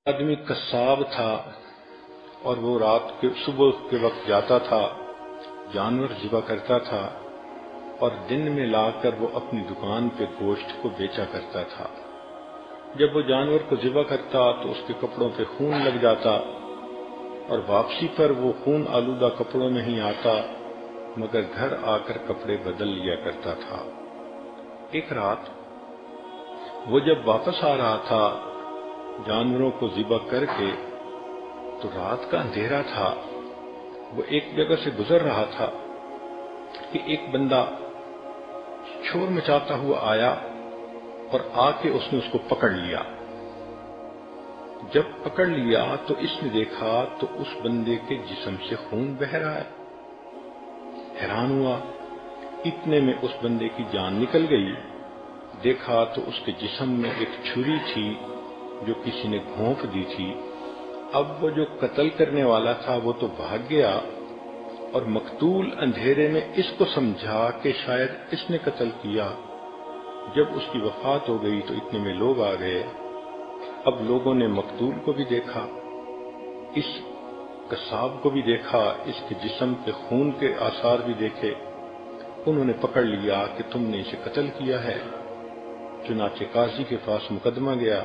آدمی قصاب تھا اور وہ رات کے صبح کے وقت جاتا تھا، جانور ذبح کرتا تھا اور دن میں لا کر وہ اپنی دکان پہ گوشت کو بیچا کرتا تھا۔ جب وہ جانور کو ذبح کرتا تو اس کے کپڑوں پہ خون لگ جاتا اور واپسی پر وہ خون آلودہ کپڑوں میں ہی آتا، مگر گھر آ کر کپڑے بدل لیا کرتا تھا۔ ایک رات وہ جب واپس آ رہا تھا جانوروں کو ذبح کر کے، تو رات کا اندھیرا تھا، وہ ایک جگہ سے گزر رہا تھا کہ ایک بندہ شور مچاتا ہوا آیا اور آ کے اس نے اس کو پکڑ لیا۔ جب پکڑ لیا تو اس نے دیکھا تو اس بندے کے جسم سے خون بہہ رہا ہے۔ حیران ہوا، اتنے میں اس بندے کی جان نکل گئی۔ دیکھا تو اس کے جسم میں ایک چھری تھی جو کسی نے گھونپ دی تھی۔ اب وہ جو قتل کرنے والا تھا وہ تو بھاگ گیا اور مقتول اندھیرے میں اس کو سمجھا کہ شاید اس نے قتل کیا۔ جب اس کی وفات ہو گئی تو اتنے میں لوگ آ گئے۔ اب لوگوں نے مقتول کو بھی دیکھا، اس قصاب کو بھی دیکھا، اس کے جسم پہ خون کے آثار بھی دیکھے۔ انہوں نے پکڑ لیا کہ تم نے اسے قتل کیا ہے۔ چنانچہ قاضی کے پاس مقدمہ گیا۔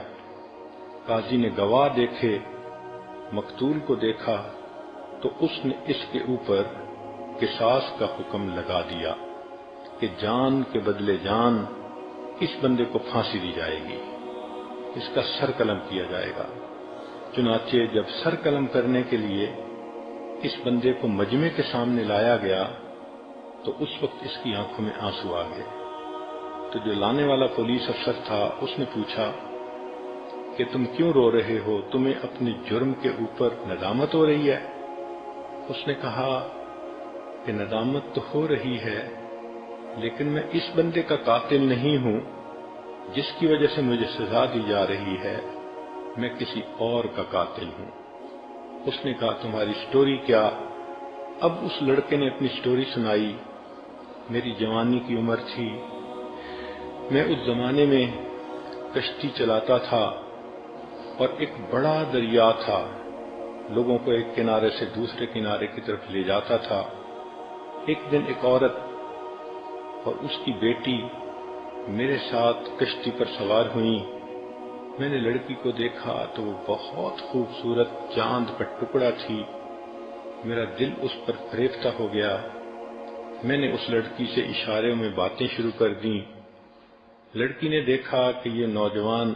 قاضی نے گواہ دیکھے، مقتول کو دیکھا تو اس نے اس کے اوپر قصاص کا حکم لگا دیا کہ جان کے بدلے جان، اس بندے کو پھانسی دی جائے گی، اس کا سر قلم کیا جائے گا۔ چنانچہ جب سر قلم کرنے کے لیے اس بندے کو مجمع کے سامنے لایا گیا تو اس وقت اس کی آنکھوں میں آنسو آ گئے۔ تو جو لانے والا پولیس افسر تھا اس نے پوچھا کہ تم کیوں رو رہے ہو؟ تمہیں اپنے جرم کے اوپر ندامت ہو رہی ہے؟ اس نے کہا کہ ندامت تو ہو رہی ہے، لیکن میں اس بندے کا قاتل نہیں ہوں جس کی وجہ سے مجھے سزا دی جا رہی ہے، میں کسی اور کا قاتل ہوں۔ اس نے کہا تمہاری سٹوری کیا؟ اب اس لڑکے نے اپنی سٹوری سنائی۔ میری جوانی کی عمر تھی، میں اس زمانے میں کشتی چلاتا تھا اور ایک بڑا دریا تھا، لوگوں کو ایک کنارے سے دوسرے کنارے کی طرف لے جاتا تھا۔ ایک دن ایک عورت اور اس کی بیٹی میرے ساتھ کشتی پر سوار ہوئیں۔ میں نے لڑکی کو دیکھا تو وہ بہت خوبصورت چاند کا ٹکڑا تھی، میرا دل اس پر فریفتہ ہو گیا۔ میں نے اس لڑکی سے اشاروں میں باتیں شروع کر دیں۔ لڑکی نے دیکھا کہ یہ نوجوان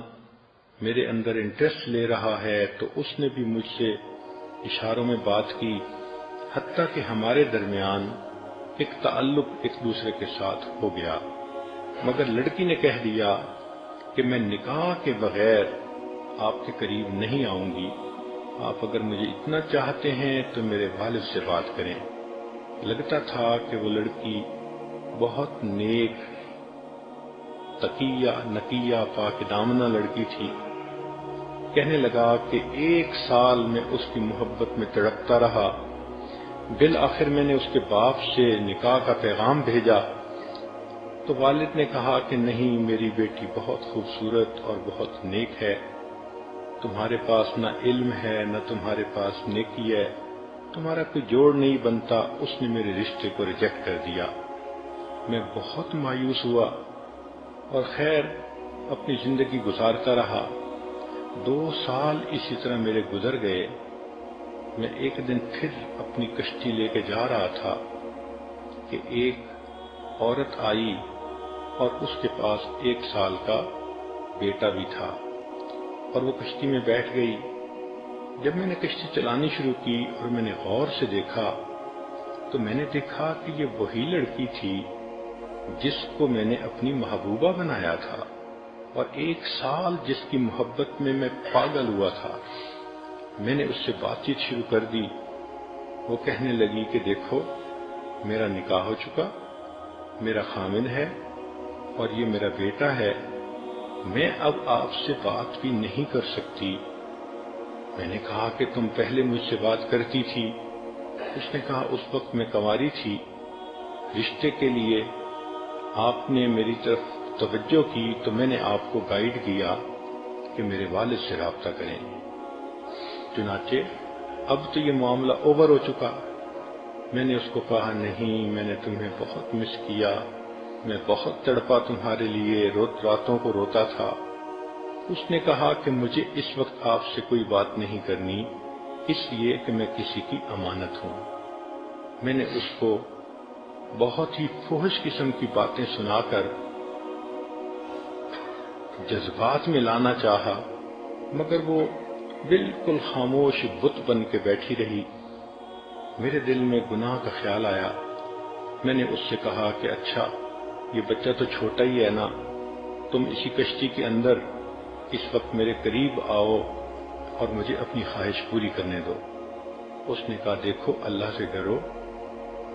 میرے اندر انٹرسٹ لے رہا ہے تو اس نے بھی مجھ سے اشاروں میں بات کی، حتیٰ کہ ہمارے درمیان ایک تعلق ایک دوسرے کے ساتھ ہو گیا۔ مگر لڑکی نے کہہ دیا کہ میں نکاح کے بغیر آپ کے قریب نہیں آؤں گی، آپ اگر مجھے اتنا چاہتے ہیں تو میرے والد سے بات کریں۔ لگتا تھا کہ وہ لڑکی بہت نیک، تقیہ، نقیہ، پاک دامنہ لڑکی تھی۔ کہنے لگا کہ 1 سال میں اس کی محبت میں تڑپتا رہا، بالآخر میں نے اس کے باپ سے نکاح کا پیغام بھیجا تو والد نے کہا کہ نہیں، میری بیٹی بہت خوبصورت اور بہت نیک ہے، تمہارے پاس نہ علم ہے نہ تمہارے پاس نیکی ہے، تمہارا کوئی جوڑ نہیں بنتا۔ اس نے میرے رشتے کو ریجیکٹ کر دیا۔ میں بہت مایوس ہوا اور خیر اپنی زندگی گزارتا رہا۔ 2 سال اسی طرح میرے گزر گئے۔ میں ایک دن پھر اپنی کشتی لے کے جا رہا تھا کہ ایک عورت آئی اور اس کے پاس 1 سال کا بیٹا بھی تھا اور وہ کشتی میں بیٹھ گئی۔ جب میں نے کشتی چلانی شروع کی اور میں نے غور سے دیکھا تو میں نے دیکھا کہ یہ وہی لڑکی تھی جس کو میں نے اپنی محبوبہ بنایا تھا اور 1 سال جس کی محبت میں پاگل ہوا تھا۔ میں نے اس سے بات چیت شروع کر دی۔ وہ کہنے لگی کہ دیکھو، میرا نکاح ہو چکا، میرا خامن ہے اور یہ میرا بیٹا ہے، میں اب آپ سے بات بھی نہیں کر سکتی۔ میں نے کہا کہ تم پہلے مجھ سے بات کرتی تھی۔ اس نے کہا اس وقت میں کنواری تھی، رشتے کے لیے آپ نے میری طرف توجہ کی تو میں نے آپ کو گائیڈ کیا کہ میرے والد سے رابطہ کریں۔ چنانچہ اب تو یہ معاملہ اوور ہو چکا۔ میں نے اس کو کہا نہیں، میں نے تمہیں بہت مس کیا، میں بہت تڑپا تمہارے لیے، راتوں کو روتا تھا۔ اس نے کہا کہ مجھے اس وقت آپ سے کوئی بات نہیں کرنی، اس لیے کہ میں کسی کی امانت ہوں۔ میں نے اس کو بہت ہی فحش قسم کی باتیں سنا کر جذبات میں لانا چاہا، مگر وہ بالکل خاموش بت بن کے بیٹھی رہی۔ میرے دل میں گناہ کا خیال آیا۔ میں نے اس سے کہا کہ اچھا، یہ بچہ تو چھوٹا ہی ہے نا، تم اسی کشتی کے اندر اس وقت میرے قریب آؤ اور مجھے اپنی خواہش پوری کرنے دو۔ اس نے کہا دیکھو اللہ سے ڈرو،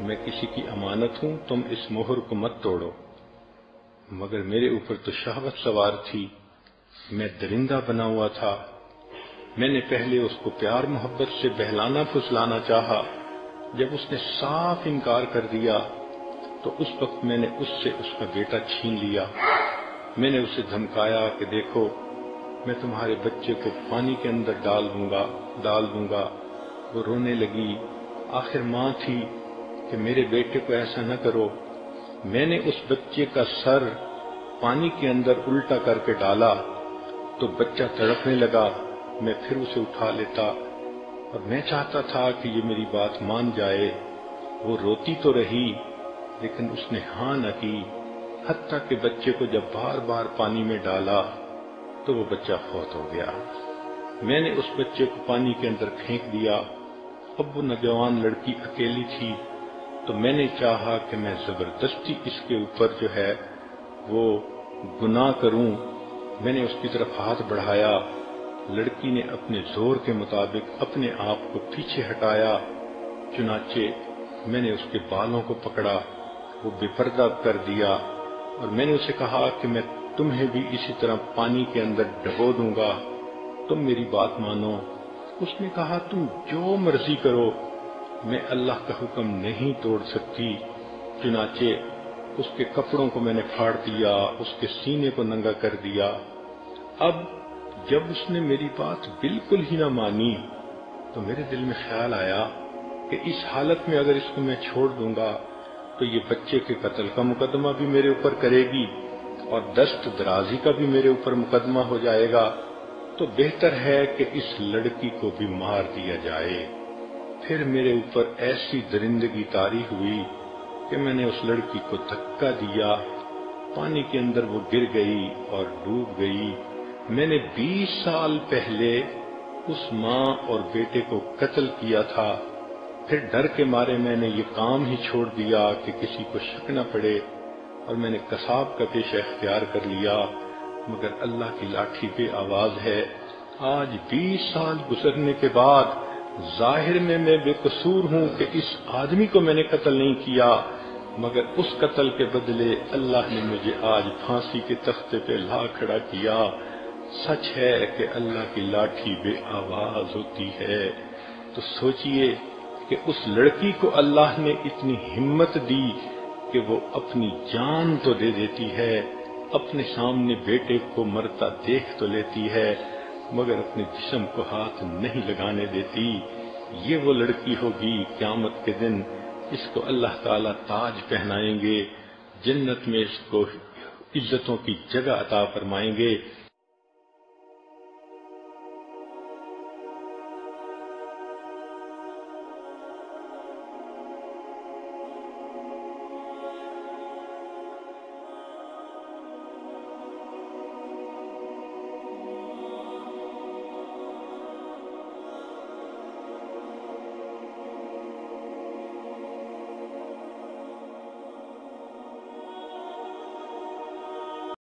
میں کسی کی امانت ہوں، تم اس مہر کو مت توڑو۔ مگر میرے اوپر تو شہوت سوار تھی، میں درندہ بنا ہوا تھا۔ میں نے پہلے اس کو پیار محبت سے بہلانا پھسلانا چاہا، جب اس نے صاف انکار کر دیا تو اس وقت میں نے اس سے اس کا بیٹا چھین لیا۔ میں نے اسے دھمکایا کہ دیکھو میں تمہارے بچے کو پانی کے اندر ڈال دوں گا۔ وہ رونے لگی، آخر ماں تھی کہ میرے بیٹے کو ایسا نہ کرو۔ میں نے اس بچے کا سر پانی کے اندر الٹا کر کے ڈالا تو بچہ تڑپنے لگا، میں پھر اسے اٹھا لیتا اور میں چاہتا تھا کہ یہ میری بات مان جائے۔ وہ روتی تو رہی لیکن اس نے ہاں نہ کی، حتیٰ کہ بچے کو جب بار بار پانی میں ڈالا تو وہ بچہ فوت ہو گیا۔ میں نے اس بچے کو پانی کے اندر پھینک دیا۔ اب وہ نوجوان لڑکی اکیلی تھی تو میں نے چاہا کہ میں زبردستی اس کے اوپر جو ہے وہ گناہ کروں۔ میں نے اس کی طرف ہاتھ بڑھایا، لڑکی نے اپنے زور کے مطابق اپنے آپ کو پیچھے ہٹایا، چنانچہ میں نے اس کے بالوں کو پکڑا، وہ بے پردہ کر دیا اور میں نے اسے کہا کہ میں تمہیں بھی اسی طرح پانی کے اندر ڈبو دوں گا، تم میری بات مانو۔ اس نے کہا تم جو مرضی کرو، میں اللہ کا حکم نہیں توڑ سکتی۔ چنانچہ اس کے کپڑوں کو میں نے پھاڑ دیا، اس کے سینے کو ننگا کر دیا۔ اب جب اس نے میری بات بالکل ہی نہ مانی تو میرے دل میں خیال آیا کہ اس حالت میں اگر اس کو میں چھوڑ دوں گا تو یہ بچے کے قتل کا مقدمہ بھی میرے اوپر کرے گی اور دست درازی کا بھی میرے اوپر مقدمہ ہو جائے گا، تو بہتر ہے کہ اس لڑکی کو بھی مار دیا جائے۔ پھر میرے اوپر ایسی درندگی طاری ہوئی کہ میں نے اس لڑکی کو دھکا دیا، پانی کے اندر وہ گر گئی اور ڈوب گئی۔ میں نے 20 سال پہلے اس ماں اور بیٹے کو قتل کیا تھا، پھر ڈر کے مارے میں نے یہ کام ہی چھوڑ دیا کہ کسی کو شک نہ پڑے، اور میں نے قصاب کا پیشہ اختیار کر لیا، مگر اللہ کی لاٹھی بے آواز ہے۔ آج 20 سال گزرنے کے بعد ظاہر میں بے قصور ہوں کہ اس آدمی کو میں نے قتل نہیں کیا، مگر اس قتل کے بدلے اللہ نے مجھے آج پھانسی کے تختے پہ لا کھڑا کیا۔ سچ ہے کہ اللہ کی لاٹھی بے آواز ہوتی ہے۔ تو سوچئے کہ اس لڑکی کو اللہ نے اتنی ہمت دی کہ وہ اپنی جان تو دے دیتی ہے، اپنے سامنے بیٹے کو مرتا دیکھ تو لیتی ہے، مگر اپنے جسم کو ہاتھ نہیں لگانے دیتی۔ یہ وہ لڑکی ہوگی قیامت کے دن، اس کو اللہ تعالیٰ تاج پہنائیں گے، جنت میں اس کو عزتوں کی جگہ عطا فرمائیں گے۔